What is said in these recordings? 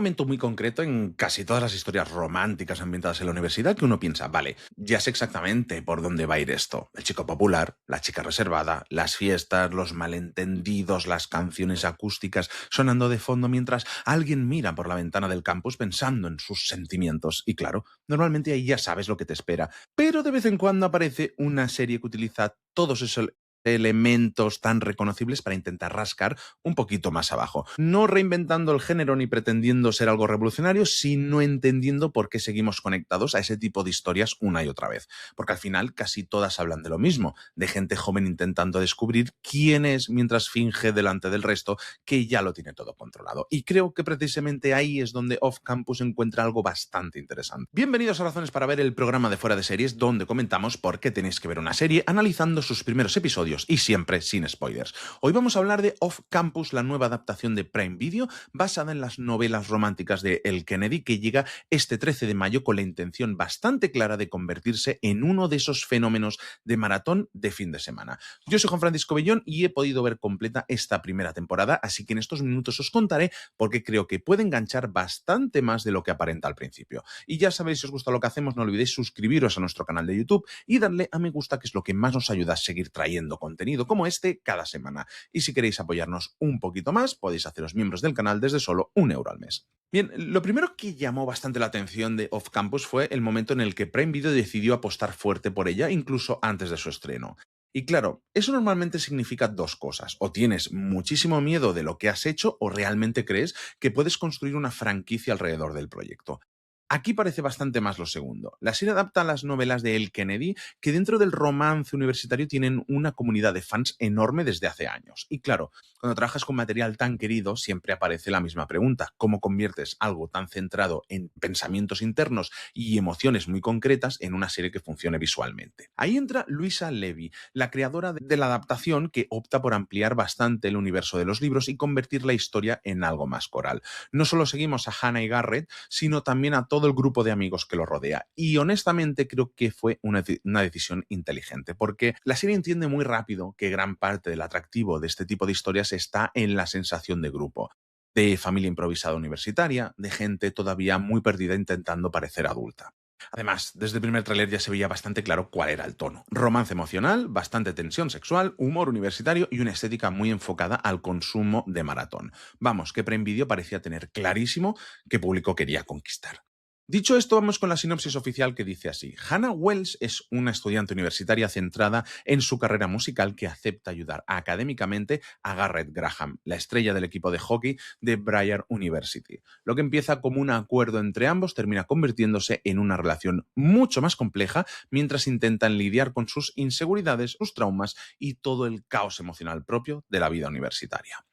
momento muy concreto en casi todas las historias románticas ambientadas en la universidad que uno piensa, vale, ya sé exactamente por dónde va a ir esto. El chico popular, la chica reservada, las fiestas, los malentendidos, las canciones acústicas sonando de fondo mientras alguien mira por la ventana del campus pensando en sus sentimientos. Y claro, normalmente ahí ya sabes lo que te espera. Pero de vez en cuando aparece una serie que utiliza todos esos elementos tan reconocibles para intentar rascar un poquito más abajo. No reinventando el género ni pretendiendo ser algo revolucionario, sino entendiendo por qué seguimos conectados a ese tipo de historias una y otra vez. Porque al final casi todas hablan de lo mismo, de gente joven intentando descubrir quién es mientras finge delante del resto que ya lo tiene todo controlado. Y creo que precisamente ahí es donde Off Campus encuentra algo bastante interesante. Bienvenidos a Razones para Ver, el programa de Fuera de Series, donde comentamos por qué tenéis que ver una serie analizando sus primeros episodios y siempre sin spoilers. Hoy vamos a hablar de Off Campus, la nueva adaptación de Prime Video basada en las novelas románticas de El Kennedy, que llega este 13 de mayo con la intención bastante clara de convertirse en uno de esos fenómenos de maratón de fin de semana. Yo soy Juan Francisco Bellón y he podido ver completa esta primera temporada, así que en estos minutos os contaré por qué creo que puede enganchar bastante más de lo que aparenta al principio. Y ya sabéis, si os gusta lo que hacemos, no olvidéis suscribiros a nuestro canal de YouTube y darle a me gusta, que es lo que más nos ayuda a seguir trayendo contenido como este cada semana. Y si queréis apoyarnos un poquito más, podéis haceros miembros del canal desde solo €1 al mes. Bien, lo primero que llamó bastante la atención de Off Campus fue el momento en el que Prime Video decidió apostar fuerte por ella, incluso antes de su estreno. Y claro, eso normalmente significa dos cosas: o tienes muchísimo miedo de lo que has hecho, o realmente crees que puedes construir una franquicia alrededor del proyecto. Aquí parece bastante más lo segundo. La serie adapta las novelas de El Kennedy, que dentro del romance universitario tienen una comunidad de fans enorme desde hace años. Y claro, cuando trabajas con material tan querido, siempre aparece la misma pregunta: ¿cómo conviertes algo tan centrado en pensamientos internos y emociones muy concretas en una serie que funcione visualmente? Ahí entra Luisa Levy, la creadora de la adaptación, que opta por ampliar bastante el universo de los libros y convertir la historia en algo más coral. No solo seguimos a Hannah y Garrett, sino también a todo el grupo de amigos que lo rodea. Y honestamente creo que fue una decisión inteligente, porque la serie entiende muy rápido que gran parte del atractivo de este tipo de historias está en la sensación de grupo, de familia improvisada universitaria, de gente todavía muy perdida intentando parecer adulta. Además, desde el primer tráiler ya se veía bastante claro cuál era el tono: romance emocional, bastante tensión sexual, humor universitario y una estética muy enfocada al consumo de maratón. Vamos, que Prime Video parecía tener clarísimo qué público quería conquistar. Dicho esto, vamos con la sinopsis oficial, que dice así: Hannah Wells es una estudiante universitaria centrada en su carrera musical que acepta ayudar académicamente a Garrett Graham, la estrella del equipo de hockey de Briar University. Lo que empieza como un acuerdo entre ambos termina convirtiéndose en una relación mucho más compleja mientras intentan lidiar con sus inseguridades, sus traumas y todo el caos emocional propio de la vida universitaria.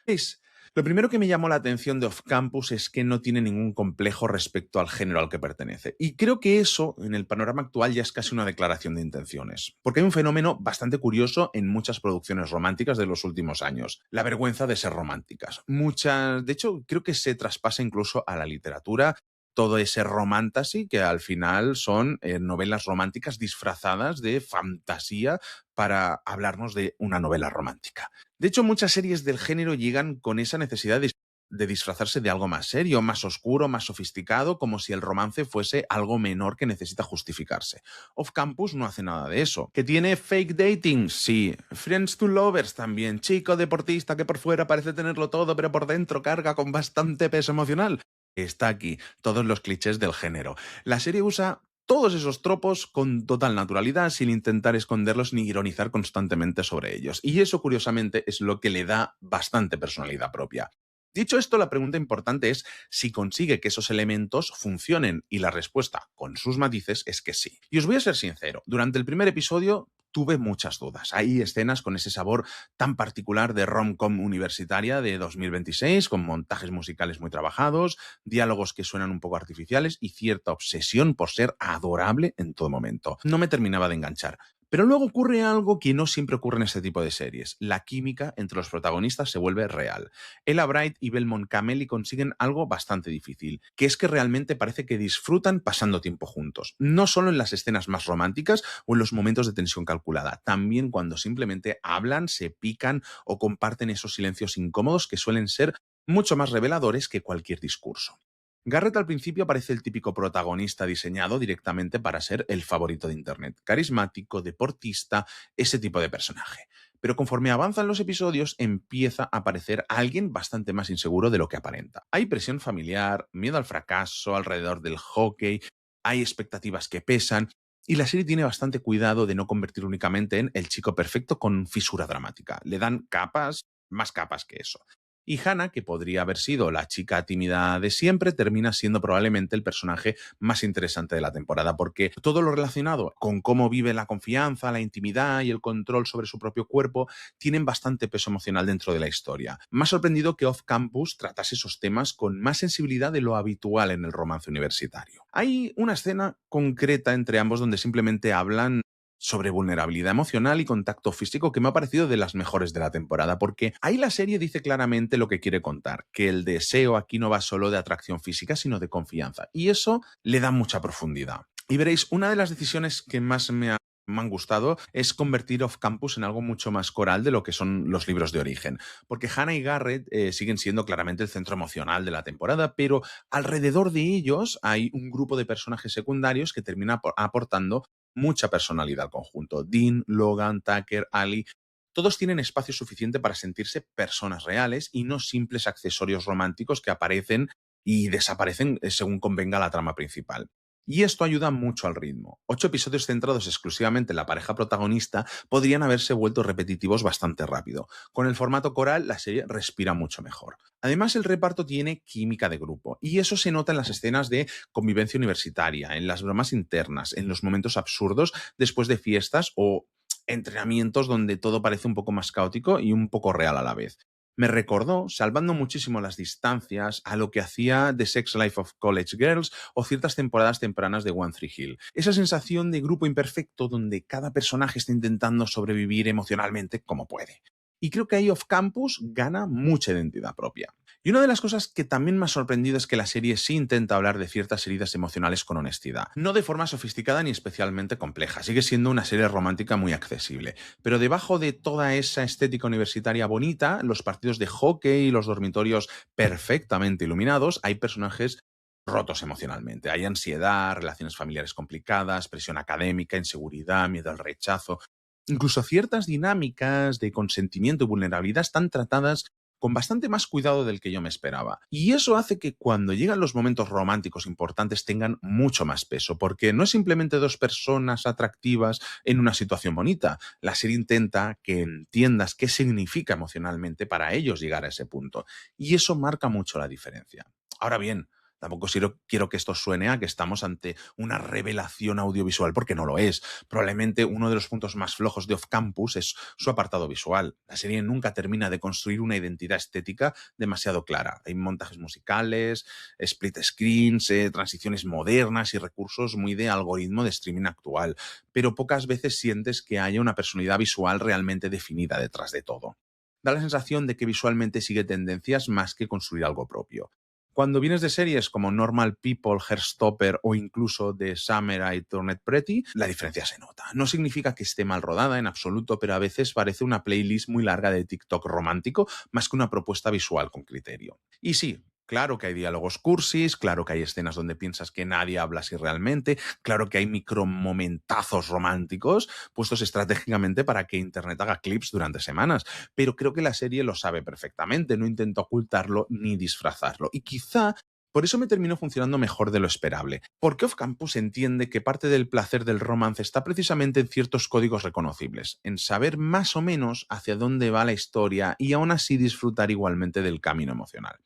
Es Lo primero que me llamó la atención de Off Campus es que no tiene ningún complejo respecto al género al que pertenece. Y creo que eso, en el panorama actual, ya es casi una declaración de intenciones. Porque hay un fenómeno bastante curioso en muchas producciones románticas de los últimos años: la vergüenza de ser románticas. Muchas, de hecho, creo que se traspasa incluso a la literatura, todo ese romantasy que al final son novelas románticas disfrazadas de fantasía para hablarnos de una novela romántica. De hecho, muchas series del género llegan con esa necesidad de disfrazarse de algo más serio, más oscuro, más sofisticado, como si el romance fuese algo menor que necesita justificarse. Off Campus no hace nada de eso. ¿Que tiene fake dating? Sí. Friends to lovers también. Chico deportista que por fuera parece tenerlo todo, pero por dentro carga con bastante peso emocional. Está aquí, todos los clichés del género. La serie usa todos esos tropos con total naturalidad, sin intentar esconderlos ni ironizar constantemente sobre ellos. Y eso, curiosamente, es lo que le da bastante personalidad propia. Dicho esto, la pregunta importante es si consigue que esos elementos funcionen, y la respuesta, con sus matices, es que sí. Y os voy a ser sincero: durante el primer episodio tuve muchas dudas. Hay escenas con ese sabor tan particular de rom-com universitaria de 2026, con montajes musicales muy trabajados, diálogos que suenan un poco artificiales y cierta obsesión por ser adorable en todo momento. No me terminaba de enganchar. Pero luego ocurre algo que no siempre ocurre en este tipo de series: la química entre los protagonistas se vuelve real. Ella Bright y Belmont Cameli consiguen algo bastante difícil, que es que realmente parece que disfrutan pasando tiempo juntos. No solo en las escenas más románticas o en los momentos de tensión calculada, también cuando simplemente hablan, se pican o comparten esos silencios incómodos que suelen ser mucho más reveladores que cualquier discurso. Garrett al principio parece el típico protagonista diseñado directamente para ser el favorito de Internet, carismático, deportista, ese tipo de personaje. Pero conforme avanzan los episodios empieza a aparecer alguien bastante más inseguro de lo que aparenta. Hay presión familiar, miedo al fracaso alrededor del hockey, hay expectativas que pesan y la serie tiene bastante cuidado de no convertir únicamente en el chico perfecto con fisura dramática. Le dan capas, más capas que eso. Y Hannah, que podría haber sido la chica tímida de siempre, termina siendo probablemente el personaje más interesante de la temporada, porque todo lo relacionado con cómo vive la confianza, la intimidad y el control sobre su propio cuerpo tienen bastante peso emocional dentro de la historia. Me ha sorprendido que Off Campus tratase esos temas con más sensibilidad de lo habitual en el romance universitario. Hay una escena concreta entre ambos donde simplemente hablan sobre vulnerabilidad emocional y contacto físico que me ha parecido de las mejores de la temporada, porque ahí la serie dice claramente lo que quiere contar, que el deseo aquí no va solo de atracción física, sino de confianza, y eso le da mucha profundidad. Y veréis, una de las decisiones que más me han gustado es convertir Off Campus en algo mucho más coral de lo que son los libros de origen, porque Hannah y Garrett siguen siendo claramente el centro emocional de la temporada, pero alrededor de ellos hay un grupo de personajes secundarios que termina aportando mucha personalidad al conjunto. Dean, Logan, Tucker, Ali, todos tienen espacio suficiente para sentirse personas reales y no simples accesorios románticos que aparecen y desaparecen según convenga la trama principal. Y esto ayuda mucho al ritmo. 8 episodios centrados exclusivamente en la pareja protagonista podrían haberse vuelto repetitivos bastante rápido. Con el formato coral, la serie respira mucho mejor. Además, el reparto tiene química de grupo, y eso se nota en las escenas de convivencia universitaria, en las bromas internas, en los momentos absurdos después de fiestas o entrenamientos donde todo parece un poco más caótico y un poco real a la vez. Me recordó, salvando muchísimo las distancias, a lo que hacía The Sex Life of College Girls o ciertas temporadas tempranas de One Tree Hill. Esa sensación de grupo imperfecto donde cada personaje está intentando sobrevivir emocionalmente como puede. Y creo que ahí Off Campus gana mucha identidad propia. Y una de las cosas que también me ha sorprendido es que la serie sí intenta hablar de ciertas heridas emocionales con honestidad. No de forma sofisticada ni especialmente compleja, sigue siendo una serie romántica muy accesible. Pero debajo de toda esa estética universitaria bonita, los partidos de hockey y los dormitorios perfectamente iluminados, hay personajes rotos emocionalmente. Hay ansiedad, relaciones familiares complicadas, presión académica, inseguridad, miedo al rechazo. Incluso ciertas dinámicas de consentimiento y vulnerabilidad están tratadas con bastante más cuidado del que yo me esperaba. Y eso hace que cuando llegan los momentos románticos importantes tengan mucho más peso, porque no es simplemente dos personas atractivas en una situación bonita. La serie intenta que entiendas qué significa emocionalmente para ellos llegar a ese punto. Y eso marca mucho la diferencia. Ahora bien, tampoco quiero que esto suene a que estamos ante una revelación audiovisual, porque no lo es. Probablemente uno de los puntos más flojos de Off Campus es su apartado visual. La serie nunca termina de construir una identidad estética demasiado clara. Hay montajes musicales, split screens, transiciones modernas y recursos muy de algoritmo de streaming actual, pero pocas veces sientes que haya una personalidad visual realmente definida detrás de todo. Da la sensación de que visualmente sigue tendencias más que construir algo propio. Cuando vienes de series como Normal People, Heartstopper o incluso de Summer I Turned Pretty, la diferencia se nota. No significa que esté mal rodada en absoluto, pero a veces parece una playlist muy larga de TikTok romántico más que una propuesta visual con criterio. Y sí, claro que hay diálogos cursis, claro que hay escenas donde piensas que nadie habla así realmente, claro que hay micromomentazos románticos puestos estratégicamente para que Internet haga clips durante semanas, pero creo que la serie lo sabe perfectamente, no intenta ocultarlo ni disfrazarlo. Y quizá por eso me terminó funcionando mejor de lo esperable, porque Off Campus entiende que parte del placer del romance está precisamente en ciertos códigos reconocibles, en saber más o menos hacia dónde va la historia y aún así disfrutar igualmente del camino emocional.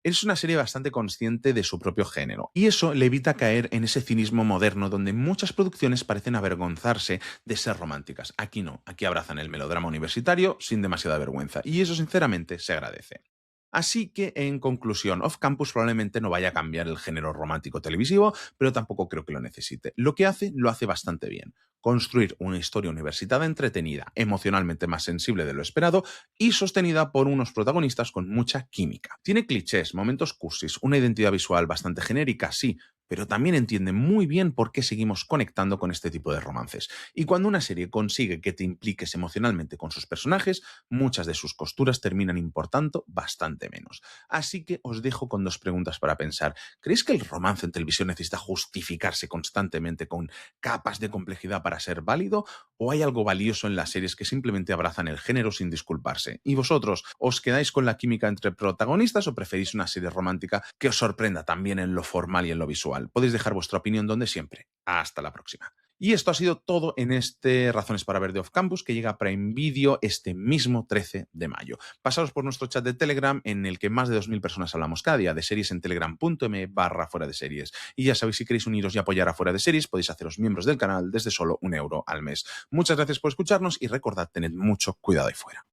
Es una serie bastante consciente de su propio género, y eso le evita caer en ese cinismo moderno donde muchas producciones parecen avergonzarse de ser románticas. Aquí no, aquí abrazan el melodrama universitario sin demasiada vergüenza, y eso sinceramente se agradece. Así que, en conclusión, Off Campus probablemente no vaya a cambiar el género romántico televisivo, pero tampoco creo que lo necesite. Lo que hace, lo hace bastante bien. Construir una historia universitaria entretenida, emocionalmente más sensible de lo esperado y sostenida por unos protagonistas con mucha química. Tiene clichés, momentos cursis, una identidad visual bastante genérica, sí, pero también entiende muy bien por qué seguimos conectando con este tipo de romances. Y cuando una serie consigue que te impliques emocionalmente con sus personajes, muchas de sus costuras terminan importando bastante menos. Así que os dejo con dos preguntas para pensar. ¿Creéis que el romance en televisión necesita justificarse constantemente con capas de complejidad para ser válido? ¿O hay algo valioso en las series que simplemente abrazan el género sin disculparse? ¿Y vosotros os quedáis con la química entre protagonistas o preferís una serie romántica que os sorprenda también en lo formal y en lo visual? Podéis dejar vuestra opinión donde siempre. Hasta la próxima. Y esto ha sido todo en este Razones para ver de Off Campus, que llega a Prime Video este mismo 13 de mayo. Pasaros por nuestro chat de Telegram, en el que más de 2000 personas hablamos cada día, de series en telegram.me/fuera de series. Y ya sabéis, si queréis uniros y apoyar a Fuera de Series, podéis haceros miembros del canal desde solo €1 al mes. Muchas gracias por escucharnos y recordad, tened mucho cuidado ahí fuera.